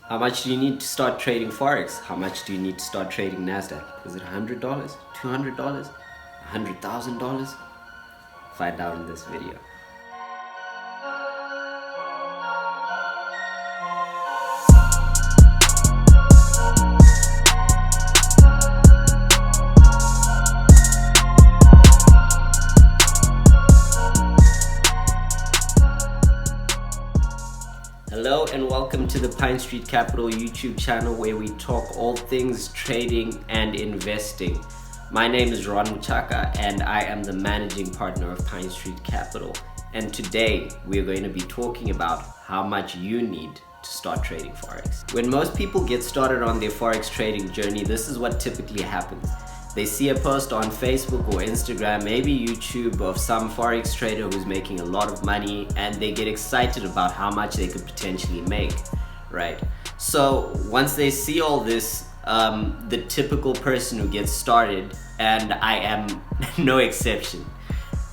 How much do you need to start trading Forex? How much do you need to start trading Nasdaq? Was it $100? $200? $100,000? Find out in this video. Hello and welcome to the Pine Street Capital YouTube channel where we talk all things trading and investing. My name is Ron Muchaka and I am the managing partner of Pine Street Capital. And today we're going to be talking about how much you need to start trading Forex. When most people get started on their Forex trading journey, this is what typically happens. They see a post on Facebook or Instagram, maybe YouTube, of some Forex trader who's making a lot of money and they get excited about how much they could potentially make, right? So once they see all this, the typical person who gets started, and I am no exception.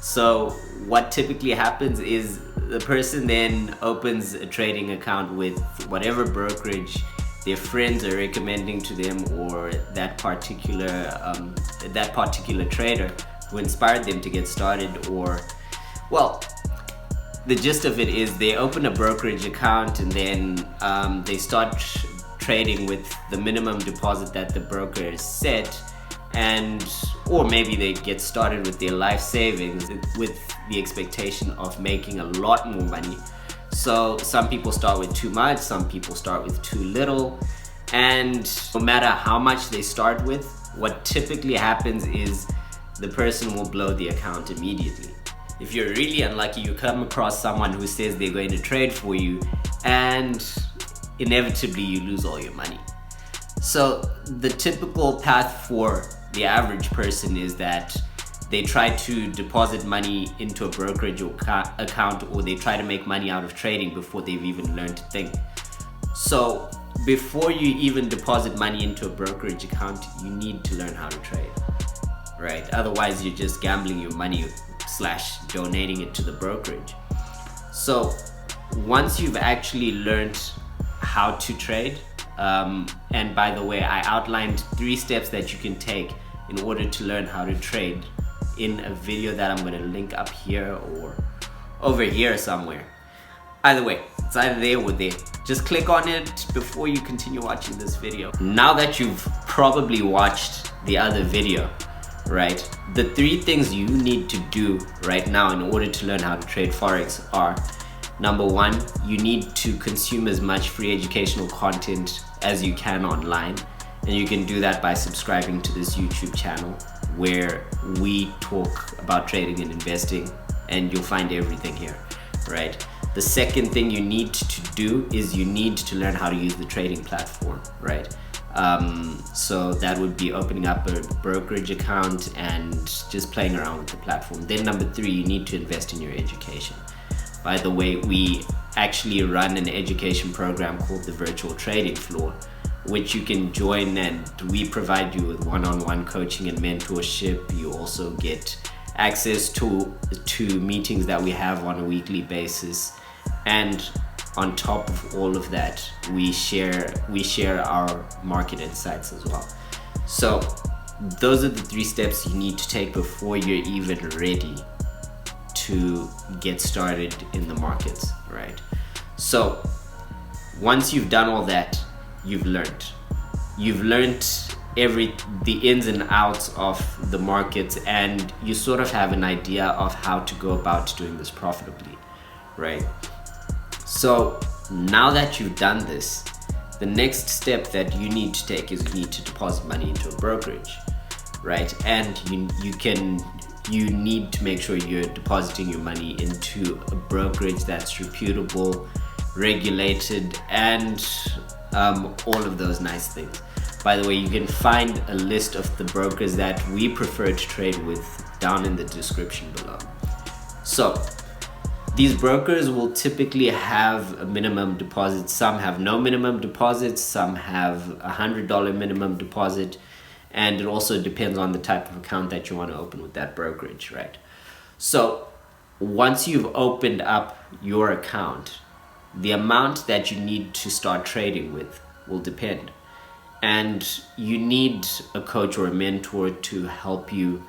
So what typically happens is the person then opens a trading account with whatever brokerage their friends are recommending to them, or that particular trader who inspired them to get started. Or, well, the gist of it is they open a brokerage account and then they start trading with the minimum deposit that the broker has set, or maybe they get started with their life savings with the expectation of making a lot more money. So some people start with too much, some people start with too little, and no matter how much they start with, what typically happens is the person will blow the account immediately. If you're really unlucky, you come across someone who says they're going to trade for you and inevitably you lose all your money. So the typical path for the average person is that they try to deposit money into a brokerage account, or they try to make money out of trading before they've even learned to think. So before you even deposit money into a brokerage account, you need to learn how to trade, right? Otherwise you're just gambling your money / donating it to the brokerage. So once you've actually learned how to trade, and by the way, I outlined 3 steps that you can take in order to learn how to trade in a video that I'm going to link up here or over here somewhere. Either way, it's either there or there. Just click on it before you continue watching this video. Now that you've probably watched the other video, right? The 3 things you need to do right now in order to learn how to trade Forex are: number 1, you need to consume as much free educational content as you can online. And you can do that by subscribing to this YouTube channel where we talk about trading and investing, and you'll find everything here, right? The second thing you need to do is you need to learn how to use the trading platform, right? So that would be opening up a brokerage account and just playing around with the platform. Then number 3, you need to invest in your education. By the way, we actually run an education program called the Virtual Trading Floor, which you can join, and we provide you with one-on-one coaching and mentorship. You also get access to meetings that we have on a weekly basis, and on top of all of that, we share our market insights as well. So those are the 3 steps you need to take before you're even ready to get started in the markets, right? So once you've done all that, you've learned the ins and outs of the markets, and you sort of have an idea of how to go about doing this profitably, right? So now that you've done this, the next step that you need to take is you need to deposit money into a brokerage, right? And you need to make sure you're depositing your money into a brokerage that's reputable, regulated, and all of those nice things. By the way, you can find a list of the brokers that we prefer to trade with down in the description below. So these brokers will typically have a minimum deposit. Some have no minimum deposit, some have $100 minimum deposit, and it also depends on the type of account that you want to open with that brokerage, right? So once you've opened up your account, the amount that you need to start trading with will depend. And you need a coach or a mentor to help you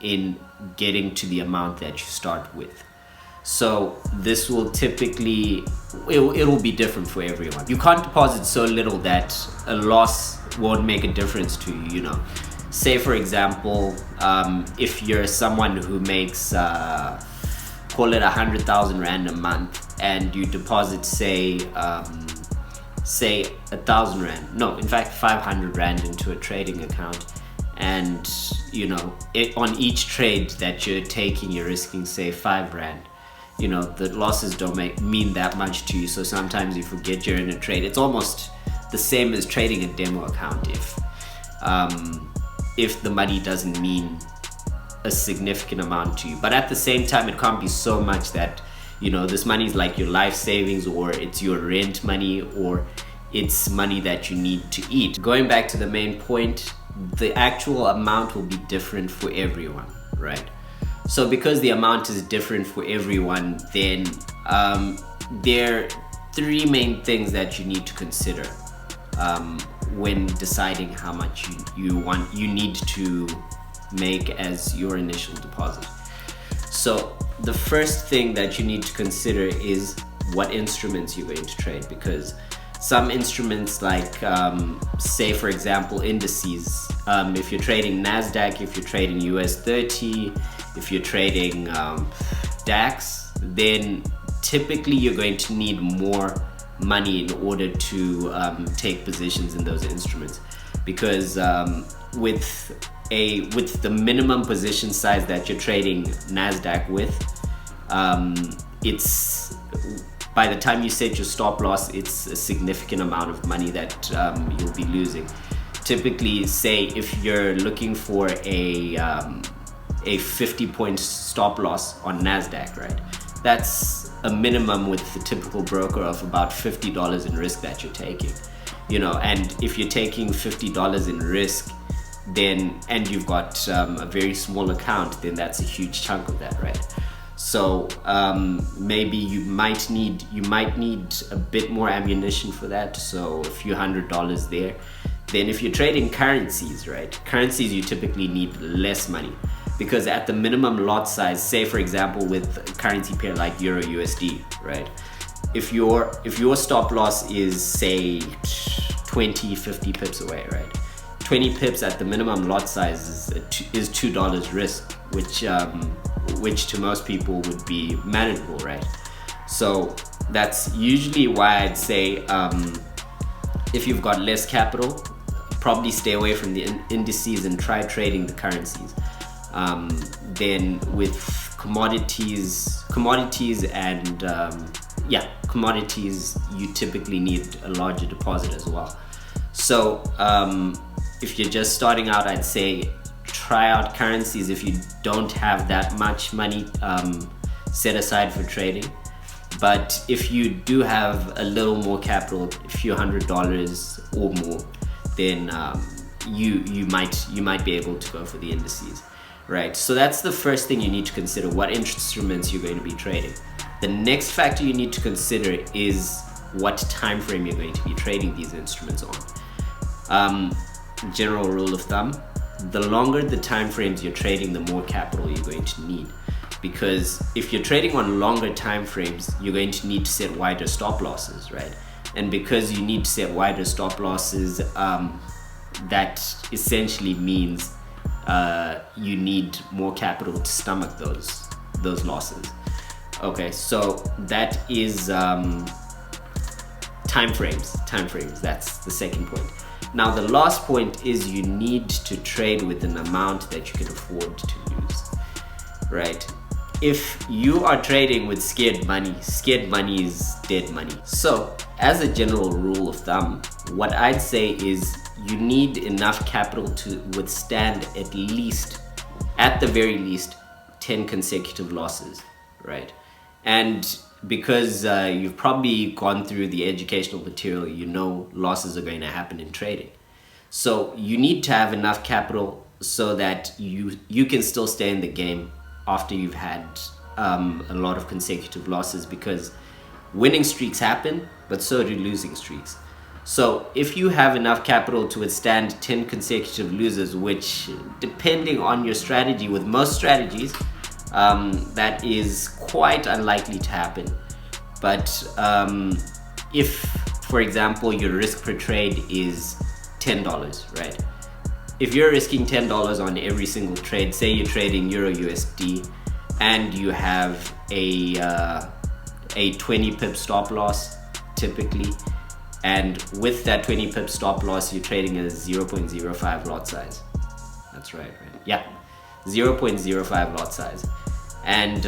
in getting to the amount that you start with. So this will typically, it'll be different for everyone. You can't deposit so little that a loss won't make a difference to you, you know. Say for example, if you're someone who makes, call it 100,000 Rand a month, and you deposit say 1,000 Rand, no, in fact 500 Rand into a trading account, and you know, on each trade that you're taking, you're risking say 5 Rand. You know, the losses don't mean that much to you, so sometimes you forget you're in a trade. It's almost the same as trading a demo account if the money doesn't mean a significant amount to you. But at the same time, it can't be so much that, you know, this money is like your life savings, or it's your rent money, or it's money that you need to eat. Going back to the main point, the actual amount will be different for everyone, right? So because the amount is different for everyone, then there are 3 main things that you need to consider when deciding how much you need to make as your initial deposit. So the first thing that you need to consider is what instruments you're going to trade, because some instruments like say for example indices, if you're trading Nasdaq, if you're trading US 30, if you're trading DAX, then typically you're going to need more money in order to take positions in those instruments, because with the minimum position size that you're trading Nasdaq with, it's, by the time you set your stop loss, it's a significant amount of money that you'll be losing. Typically, say if you're looking for a 50-point stop loss on Nasdaq, right? That's a minimum with the typical broker of about $50 in risk that you're taking, you know. And if you're taking $50 in risk, then, and you've got a very small account, then that's a huge chunk of that, right? So maybe you might need a bit more ammunition for that, so a few $100s there. Then if you're trading currencies, right? Currencies, you typically need less money, because at the minimum lot size, say for example with a currency pair like Euro USD, right? If your stop loss is say 20-50 pips away, right? 20 pips at the minimum lot size is $2 risk, which to most people would be manageable, right? So that's usually why I'd say if you've got less capital, probably stay away from the indices and try trading the currencies. Then with commodities and commodities, you typically need a larger deposit as well. So if you're just starting out, I'd say try out currencies if you don't have that much money set aside for trading. But if you do have a little more capital, a few $100s or more, then you might be able to go for the indices, right? So that's the first thing you need to consider, what instruments you're going to be trading. The next factor you need to consider is what time frame you're going to be trading these instruments on. General rule of thumb, the longer the time frames you're trading, the more capital you're going to need, because if you're trading on longer time frames, you're going to need to set wider stop losses, right? And because you need to set wider stop losses, that essentially means you need more capital to stomach those losses. Okay, so that is time frames. That's the second point. Now the last point is you need to trade with an amount that you can afford to lose, right? If you are trading with scared money is dead money. So as a general rule of thumb, what I'd say is you need enough capital to withstand at the very least 10 consecutive losses, right? And because you've probably gone through the educational material, you know losses are going to happen in trading. So you need to have enough capital so that you can still stay in the game after you've had a lot of consecutive losses, because winning streaks happen, but so do losing streaks. So if you have enough capital to withstand 10 consecutive losers, which depending on your strategy, with most strategies, that is quite unlikely to happen. But if, for example, your risk per trade is $10, right? If you're risking $10 on every single trade, say you're trading Euro USD and you have a 20 pip stop loss typically, and with that 20 pip stop loss, you're trading a 0.05 lot size. That's right? Yeah, 0.05 lot size. And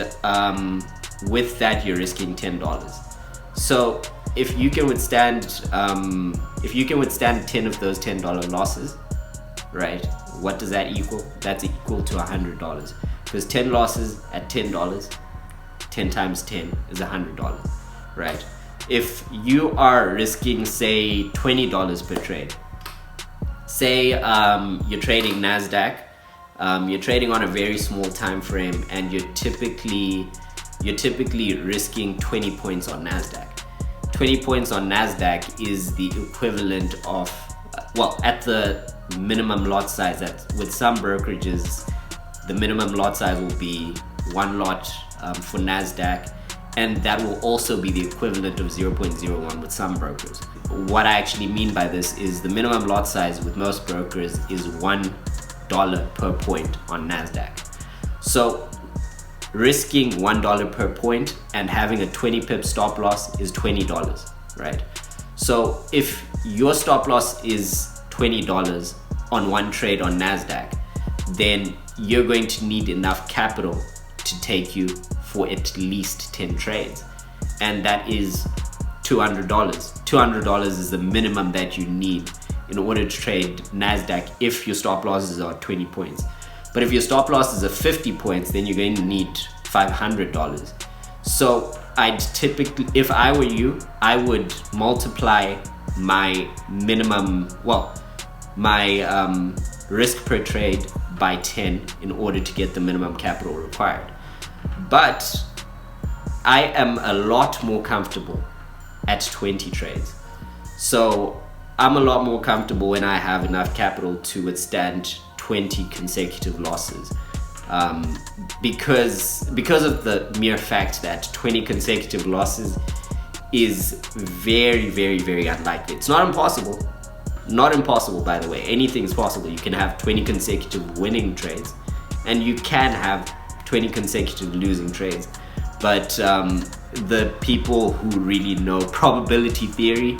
with that, you're risking $10. So if you can withstand 10 of those $10 losses, right? What does that equal? That's equal to $100, because 10 losses at $10, 10 times 10 is $100, right? If you are risking, say, $20 per trade, say you're trading Nasdaq, you're trading on a very small time frame, and you're typically risking 20 points on Nasdaq. 20 points on Nasdaq is the equivalent of, well, at the minimum lot size, that with some brokerages, the minimum lot size will be 1 lot for Nasdaq, and that will also be the equivalent of 0.01 with some brokers. What I actually mean by this is the minimum lot size with most brokers is $1 per point on Nasdaq. So risking $1 per point and having a 20 pip stop loss is $20, right? So if your stop loss is $20 on one trade on Nasdaq, then you're going to need enough capital to take you for at least 10 trades, and that is $200. $200 is the minimum that you need in order to trade Nasdaq if your stop losses are 20 points. But if your stop losses are 50 points, then you're going to need $500. So I'd typically, if I were you, I would multiply my minimum, well, my risk per trade by 10 in order to get the minimum capital required. But I am a lot more comfortable at 20 trades. So I'm a lot more comfortable when I have enough capital to withstand 20 consecutive losses, because of the mere fact that 20 consecutive losses is very, very, very unlikely. It's not impossible. Not impossible, by the way. Anything is possible. You can have 20 consecutive winning trades, and you can have 20 consecutive losing trades. But the people who really know probability theory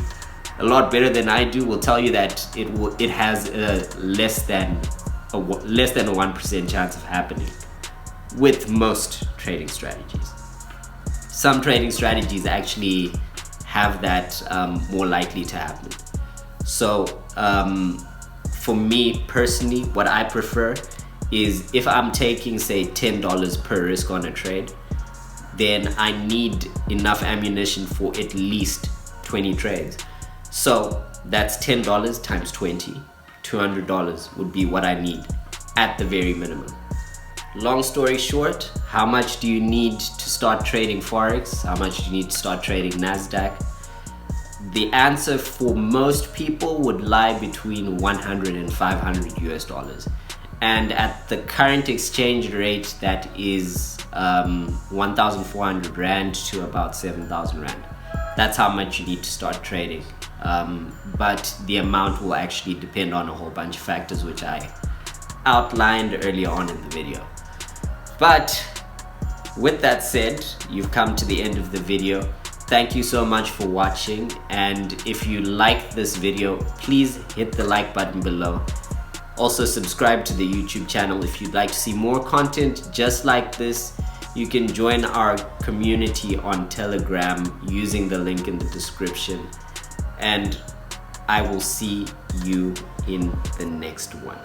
a lot better than I do will tell you that it has a less than a 1% chance of happening with most trading strategies. Some trading strategies actually have that more likely to happen. So for me personally, what I prefer is, if I'm taking, say, $10 per risk on a trade, then I need enough ammunition for at least 20 trades. So that's $10 times 20, $200 would be what I need at the very minimum. Long story short, how much do you need to start trading Forex? How much do you need to start trading Nasdaq? The answer for most people would lie between 100 and 500 US dollars. And at the current exchange rate, that is 1,400 Rand to about 7,000 Rand. That's how much you need to start trading. But the amount will actually depend on a whole bunch of factors, which I outlined earlier on in the video. But with that said, you've come to the end of the video. Thank you so much for watching, and if you liked this video, please hit the like button below. Also subscribe to the YouTube channel if you'd like to see more content just like this. You can join our community on Telegram using the link in the description, and I will see you in the next one.